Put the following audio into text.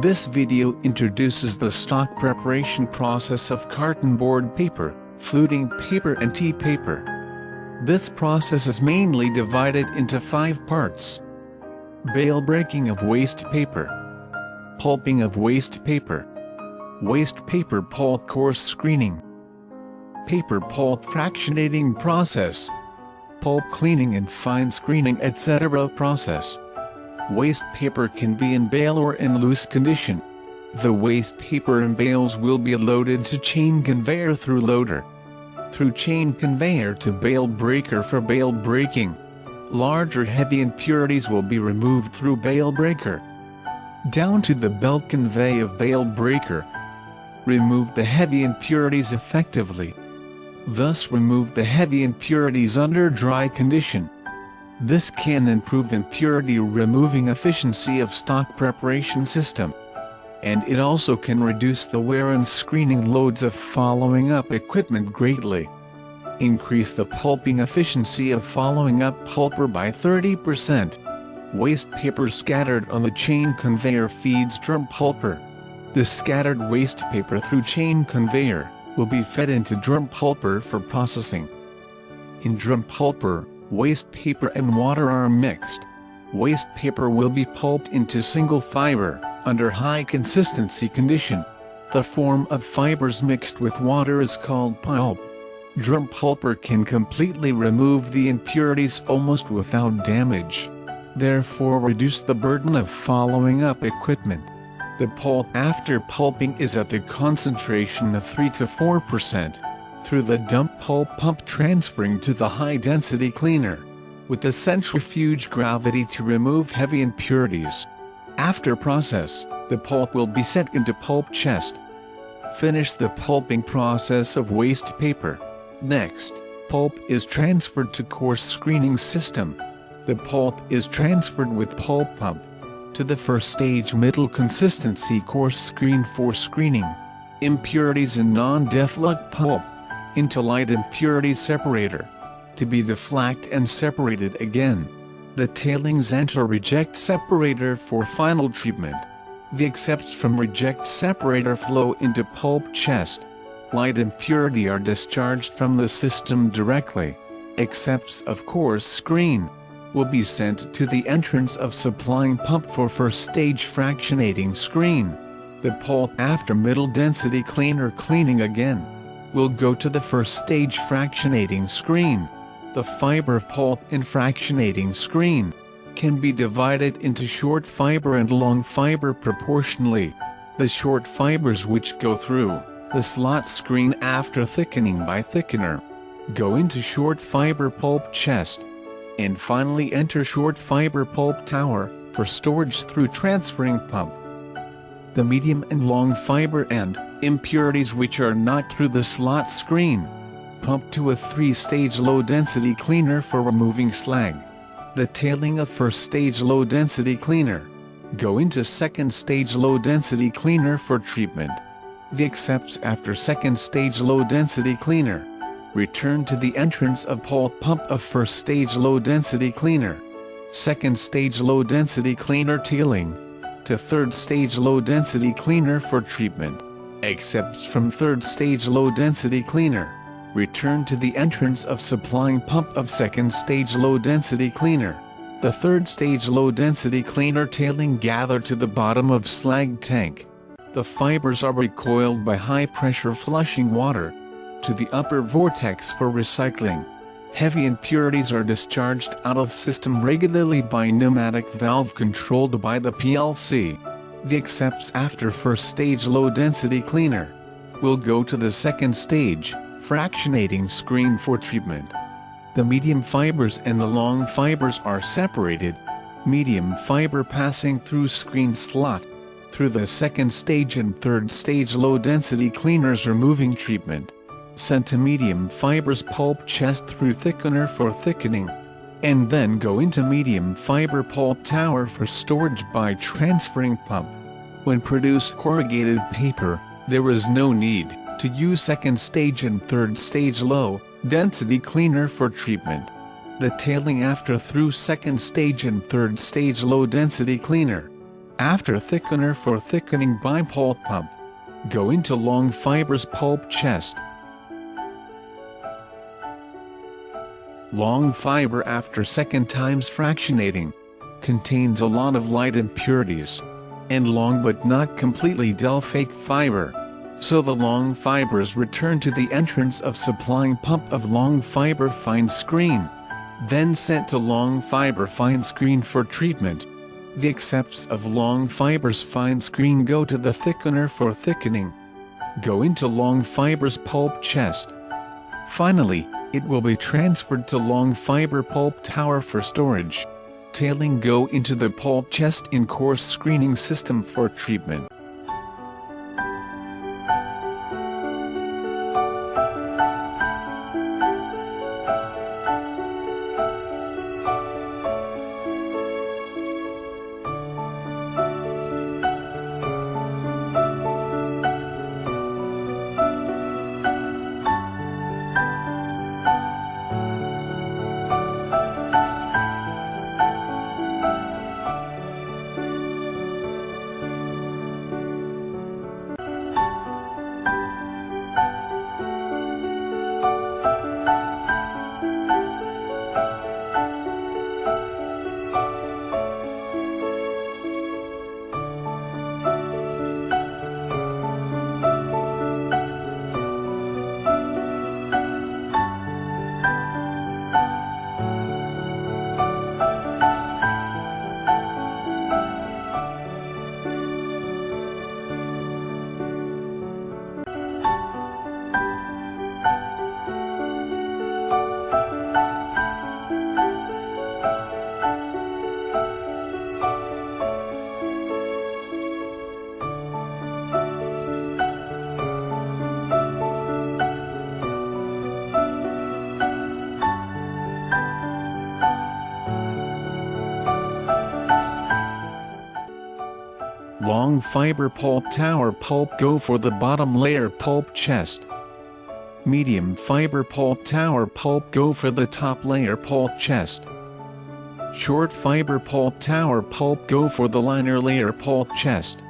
This video introduces the stock preparation process of carton board paper, fluting paper and tea paper. This process is mainly divided into 5 parts. Bale breaking of waste paper, pulping of waste paper pulp coarse screening, paper pulp fractionating process, pulp cleaning and fine screening etc. process. Waste paper can be in bale or in loose condition. The waste paper in bales will be loaded to chain conveyor through loader, through chain conveyor to bale breaker for bale breaking. Larger heavy impurities will be removed through bale breaker, down to the belt convey of bale breaker. Remove the heavy impurities effectively. Thus remove the heavy impurities under dry condition. This can improve impurity removing efficiency of stock preparation system. And it also can reduce the wear and screening loads of following up equipment greatly. Increase the pulping efficiency of following up pulper by 30%. Waste paper scattered on the chain conveyor feeds drum pulper. The scattered waste paper through chain conveyor will be fed into drum pulper for processing. In drum pulper, waste paper and water are mixed. Waste paper will be pulped into single fiber, under high consistency condition. The form of fibers mixed with water is called pulp. Drum pulper can completely remove the impurities almost without damage, therefore reduce the burden of following up equipment. The pulp after pulping is at the concentration of 3 to 4%. Through the dump pulp pump transferring to the high-density cleaner, with the centrifuge gravity to remove heavy impurities. After process, the pulp will be sent into pulp chest. Finish the pulping process of waste paper. Next, pulp is transferred to coarse screening system. The pulp is transferred with pulp pump to the first stage middle consistency coarse screen for screening impurities in non-deflect pulp, into light impurity separator, to be deflacked and separated again. The tailings enter reject separator for final treatment. The accepts from reject separator flow into pulp chest. Light impurity are discharged from the system directly. Accepts of coarse screen will be sent to the entrance of supplying pump for first stage fractionating screen. The pulp after middle density cleaner cleaning again will go to the first stage fractionating screen. The fiber pulp in fractionating screen can be divided into short fiber and long fiber proportionally. The short fibers which go through the slot screen after thickening by thickener go into short fiber pulp chest, and finally enter short fiber pulp tower for storage through transferring pump. The medium and long fiber and impurities which are not through the slot screen pump to a 3-stage low-density cleaner for removing slag. The tailing of first-stage low-density cleaner go into second-stage low-density cleaner for treatment. The accepts after second-stage low-density cleaner return to the entrance of pulp pump of first-stage low-density cleaner. Second-stage low-density cleaner tailing to third-stage low-density cleaner for treatment. Accepts from third-stage low-density cleaner return to the entrance of supplying pump of second-stage low-density cleaner. The third-stage low-density cleaner tailing gather to the bottom of slag tank. The fibers are recoiled by high-pressure flushing water to the upper vortex for recycling. Heavy impurities are discharged out of system regularly by pneumatic valve controlled by the PLC. The accepts after first stage low-density cleaner will go to the second stage fractionating screen for treatment. The medium fibers and the long fibers are separated. Medium fiber passing through screen slot through the second stage and third stage low-density cleaners removing treatment. Sent to medium fibers pulp chest through thickener for thickening, and then go into medium fiber pulp tower for storage by transferring pump. When produced corrugated paper, there is no need to use second stage and third stage low density cleaner for treatment. The tailing after through second stage and third stage low density cleaner After thickener for thickening by pulp pump. Go into long fibers pulp chest. Long fiber after second times fractionating. Contains a lot of light impurities. And long but not completely dull fake fiber. So the long fibers return to the entrance of supplying pump of long fiber fine screen. Then sent to long fiber fine screen for treatment. The excess of long fibers fine screen go to the thickener for thickening. Go into long fibers pulp chest. Finally, it will be transferred to long fiber pulp tower for storage. Tailing go into the pulp chest in coarse screening system for treatment. Long fiber pulp tower pulp go for the bottom layer pulp chest. Medium fiber pulp tower pulp go for the top layer pulp chest. Short fiber pulp tower pulp go for the liner layer pulp chest.